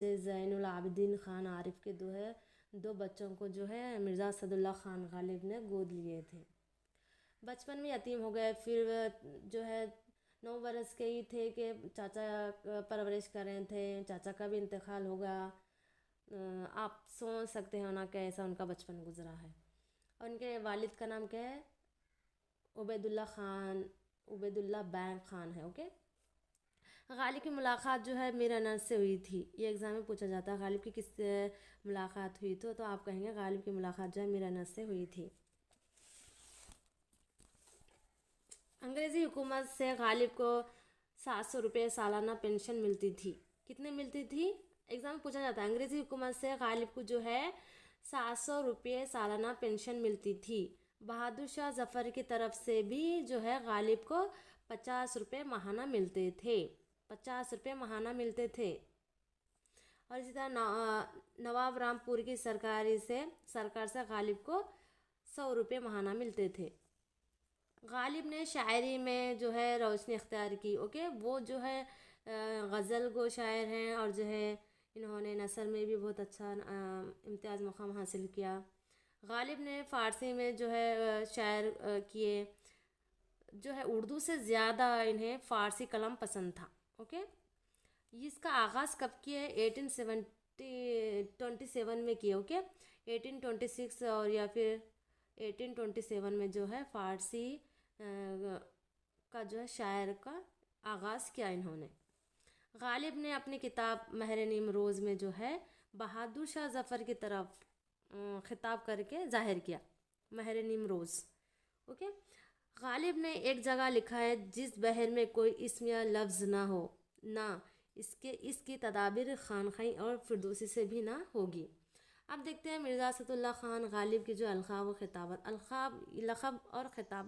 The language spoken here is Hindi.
ज़ैनुल आबिदीन खान आरिफ के दो बच्चों को जो है मिर्ज़ा असदुल्ला खान गालिब ने गोद लिए थे। बचपन में यतीम हो गए, फिर जो है 9 बरस के ही थे कि चाचा परवरिश कर रहे थे। चाचा का भी इंतकाल हो गया। आप सोच सकते हो ना कैसा उनका बचपन गुजरा है। और उनके वालिद का नाम क्या है? उबैदुल्ला बैंक खान है। ओके। गालिब की मुलाकात जो है मीर अनस से हुई थी। ये एग्ज़ाम में पूछा जाता है गालिब की किससे मुलाकात हुई तो आप कहेंगे गालिब की मुलाकात जो है मीर अनस से हुई थी। अंग्रेज़ी हुकूमत से गालिब को 700 रुपये सालाना पेंशन मिलती थी। कितने मिलती थी? एग्ज़ाम में पूछा जाता है। अंग्रेज़ी हुकूमत से गालिब को जो है 700 रुपये सालाना पेंशन मिलती थी। बहादुर शाह जफ़र की तरफ से भी जो है गालिब को 50 रुपये माहाना मिलते थे। 50 रुपये माहाना मिलते थे। और इसी तरह नवाब रामपुर की सरकार से गालिब को 100 रुपये माहाना मिलते थे। गालिब ने शायरी में जो है रोशनी अख्तियार की। ओके। वो जो है गज़ल गो शायर हैं और जो है इन्होंने नसर में भी बहुत अच्छा इम्तियाज़ मुक़ाम हासिल किया। गालिब ने फ़ारसी में जो है शायर किए। जो है उर्दू से ज़्यादा इन्हें फ़ारसी कलम पसंद था। ओके। इसका आगाज़ कब किया है? 1827 में किया। ओके। 1826 और या फिर 1827 में जो है फ़ारसी का जो है शायर का आगाज़ किया इन्होंने। गालिब ने अपनी किताब महर निमरोज़ में जो है बहादुर शाह ज़फ़र की तरफ खिताब करके ज़ाहिर किया। महर निमरोज़। ओके। गालिब ने एक जगह लिखा है जिस बहर में कोई इस्म या लफ्ज़ ना हो ना इसकी तदाबीर खानखाई और फिरदौसी से भी ना होगी। अब देखते हैं मिर्ज़ा असदुल्ला खान गालिब की जो अलक़ाब व खिताबत, अलक़ाब, लक़ब और खिताब